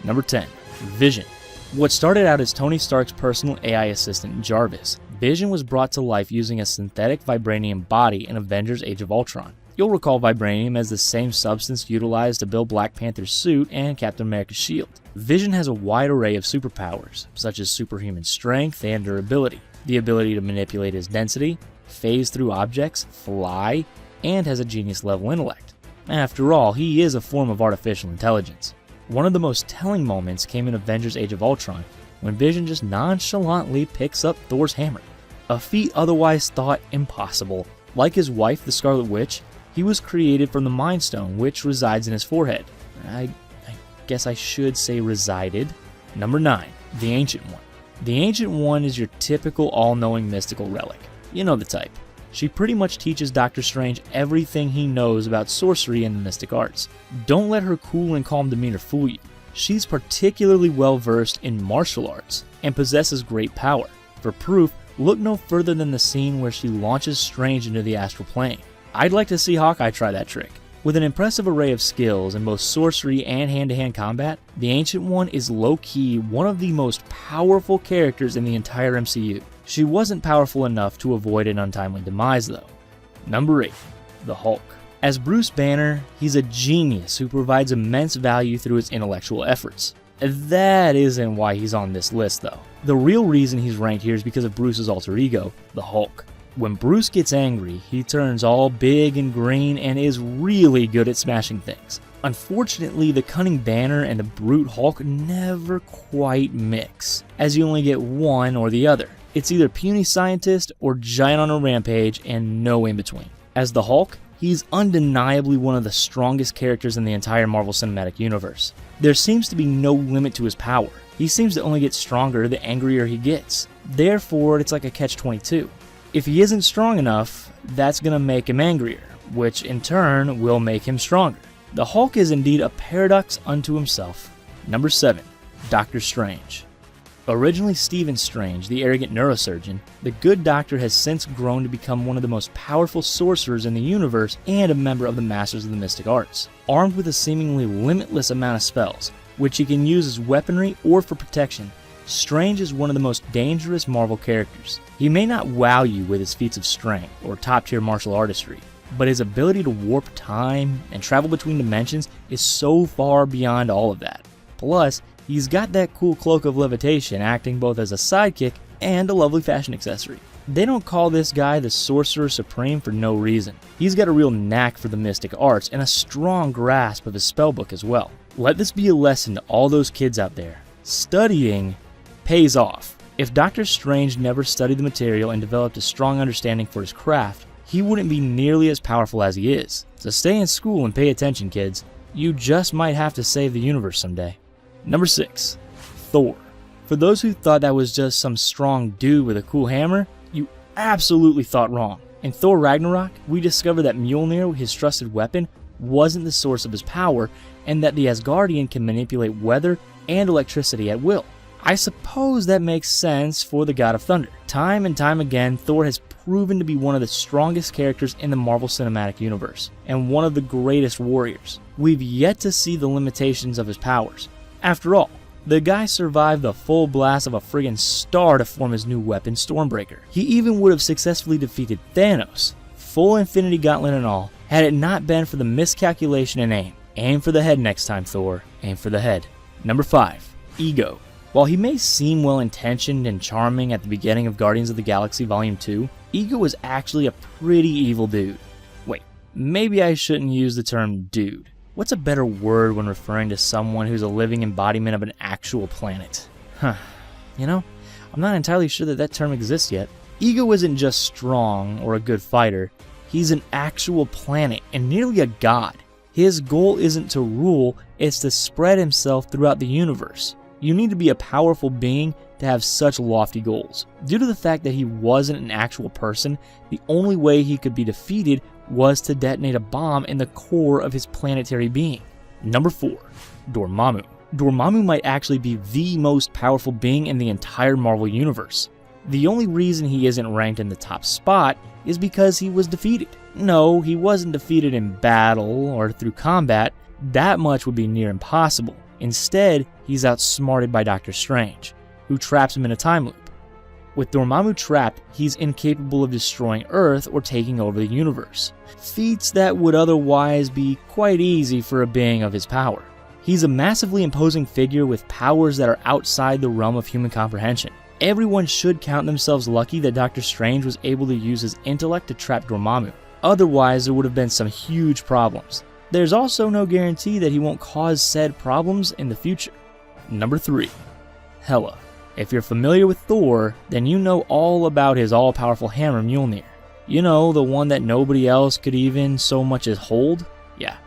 Number 10. Vision. What started out as Tony Stark's personal AI assistant, Jarvis, Vision was brought to life using a synthetic vibranium body in Avengers Age of Ultron. You'll recall vibranium as the same substance utilized to build Black Panther's suit and Captain America's shield. Vision has a wide array of superpowers, such as superhuman strength and durability, the ability to manipulate his density, phase through objects, fly, and has a genius-level intellect. After all, he is a form of artificial intelligence. One of the most telling moments came in Avengers Age of Ultron, when Vision just nonchalantly picks up Thor's hammer, a feat otherwise thought impossible. Like his wife, the Scarlet Witch, he was created from the Mind Stone, which resides in his forehead. I guess I should say resided. Number 9. The Ancient One. The Ancient One is your typical all-knowing mystical relic. You know the type. She pretty much teaches Doctor Strange everything he knows about sorcery and the mystic arts. Don't let her cool and calm demeanor fool you. She's particularly well versed in martial arts and possesses great power. For proof, look no further than the scene where she launches Strange into the astral plane. I'd like to see Hawkeye try that trick. With an impressive array of skills in both sorcery and hand-to-hand combat, the Ancient One is low-key one of the most powerful characters in the entire MCU. She wasn't powerful enough to avoid an untimely demise though. Number 8. The Hulk. As Bruce Banner, he's a genius who provides immense value through his intellectual efforts. That isn't why he's on this list though. The real reason he's ranked here is because of Bruce's alter ego, the Hulk. When Bruce gets angry, he turns all big and green and is really good at smashing things. Unfortunately, the cunning Banner and the brute Hulk never quite mix, as you only get one or the other. It's either puny scientist or giant on a rampage and no in between. As the Hulk, he's undeniably one of the strongest characters in the entire Marvel Cinematic Universe. There seems to be no limit to his power. He seems to only get stronger the angrier he gets. Therefore, it's like a catch-22. If he isn't strong enough, that's gonna make him angrier, which in turn will make him stronger. The Hulk is indeed a paradox unto himself. Number 7. Doctor Strange. Originally Stephen Strange, the arrogant neurosurgeon, the good doctor has since grown to become one of the most powerful sorcerers in the universe and a member of the Masters of the Mystic Arts. Armed with a seemingly limitless amount of spells, which he can use as weaponry or for protection, Strange is one of the most dangerous Marvel characters. He may not wow you with his feats of strength or top-tier martial artistry, but his ability to warp time and travel between dimensions is so far beyond all of that. Plus, he's got that cool cloak of levitation acting both as a sidekick and a lovely fashion accessory. They don't call this guy the Sorcerer Supreme for no reason. He's got a real knack for the mystic arts and a strong grasp of his spellbook as well. Let this be a lesson to all those kids out there. Studying pays off. If Doctor Strange never studied the material and developed a strong understanding for his craft, he wouldn't be nearly as powerful as he is. So stay in school and pay attention, kids. You just might have to save the universe someday. Number 6. Thor. For those who thought that was just some strong dude with a cool hammer, you absolutely thought wrong. In Thor Ragnarok, we discover that Mjolnir, his trusted weapon, wasn't the source of his power, and that the Asgardian can manipulate weather and electricity at will. I suppose that makes sense for the God of Thunder. Time and time again, Thor has proven to be one of the strongest characters in the Marvel Cinematic Universe, and one of the greatest warriors. We've yet to see the limitations of his powers. After all, the guy survived the full blast of a friggin' star to form his new weapon, Stormbreaker. He even would have successfully defeated Thanos, full Infinity Gauntlet and all, had it not been for the miscalculation and aim. Aim for the head next time, Thor. Aim for the head. Number 5. Ego. While he may seem well-intentioned and charming at the beginning of Guardians of the Galaxy Volume 2, Ego is actually a pretty evil dude. Wait, maybe I shouldn't use the term dude. What's a better word when referring to someone who's a living embodiment of an actual planet? You know, I'm not entirely sure that term exists yet. Ego isn't just strong or a good fighter. He's an actual planet and nearly a god. His goal isn't to rule, it's to spread himself throughout the universe. You need to be a powerful being to have such lofty goals. Due to the fact that he wasn't an actual person, the only way he could be defeated was to detonate a bomb in the core of his planetary being. Number 4. Dormammu. Dormammu might actually be the most powerful being in the entire Marvel Universe. The only reason he isn't ranked in the top spot is because he was defeated. No, he wasn't defeated in battle or through combat. That much would be near impossible. Instead, he's outsmarted by Doctor Strange, who traps him in a time loop. With Dormammu trapped, he's incapable of destroying Earth or taking over the universe, feats that would otherwise be quite easy for a being of his power. He's a massively imposing figure with powers that are outside the realm of human comprehension. Everyone should count themselves lucky that Doctor Strange was able to use his intellect to trap Dormammu. Otherwise, there would have been some huge problems. There's also no guarantee that he won't cause said problems in the future. Number 3. Hela. If you're familiar with Thor, then you know all about his all-powerful hammer Mjolnir. You know, the one that nobody else could even so much as hold? Yeah.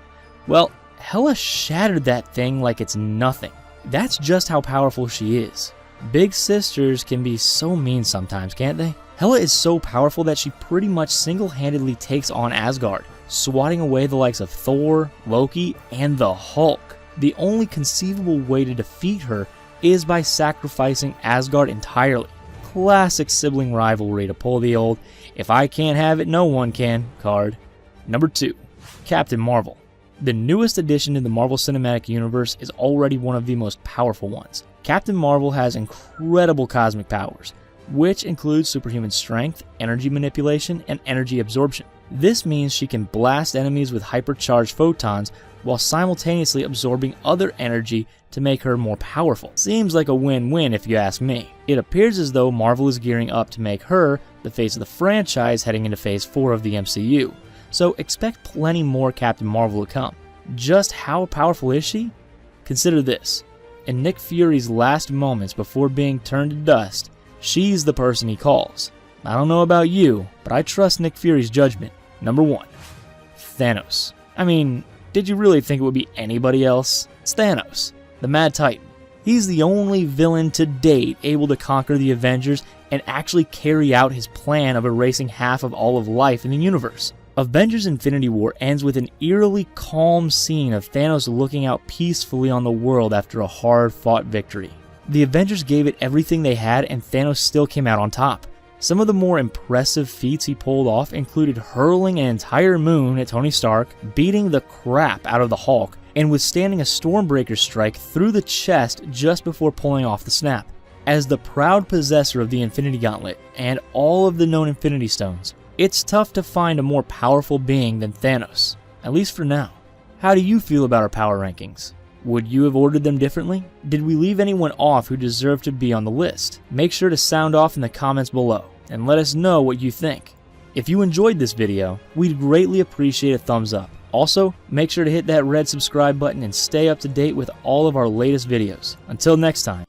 Well, Hela shattered that thing like it's nothing. That's just how powerful she is. Big sisters can be so mean sometimes, can't they? Hela is so powerful that she pretty much single-handedly takes on Asgard, swatting away the likes of Thor, Loki, and the Hulk. The only conceivable way to defeat her is by sacrificing Asgard entirely. Classic sibling rivalry to pull the old "if I can't have it, no one can" card. Number 2. Captain Marvel. The newest addition to the Marvel Cinematic Universe is already one of the most powerful ones. Captain Marvel has incredible cosmic powers, which includes superhuman strength, energy manipulation, and energy absorption. This means she can blast enemies with hypercharged photons while simultaneously absorbing other energy to make her more powerful. Seems like a win-win if you ask me. It appears as though Marvel is gearing up to make her the face of the franchise heading into Phase 4 of the MCU, so expect plenty more Captain Marvel to come. Just how powerful is she? Consider this. In Nick Fury's last moments before being turned to dust, she's the person he calls. I don't know about you, but I trust Nick Fury's judgment. Number 1. Thanos. I mean, did you really think it would be anybody else? It's Thanos, the Mad Titan. He's the only villain to date able to conquer the Avengers and actually carry out his plan of erasing half of all of life in the universe. Avengers Infinity War ends with an eerily calm scene of Thanos looking out peacefully on the world after a hard-fought victory. The Avengers gave it everything they had and Thanos still came out on top. Some of the more impressive feats he pulled off included hurling an entire moon at Tony Stark, beating the crap out of the Hulk, and withstanding a Stormbreaker strike through the chest just before pulling off the snap. As the proud possessor of the Infinity Gauntlet and all of the known Infinity Stones, it's tough to find a more powerful being than Thanos, at least for now. How do you feel about our power rankings? Would you have ordered them differently? Did we leave anyone off who deserved to be on the list? Make sure to sound off in the comments below and let us know what you think. If you enjoyed this video, we'd greatly appreciate a thumbs up. Also, make sure to hit that red subscribe button and stay up to date with all of our latest videos. Until next time.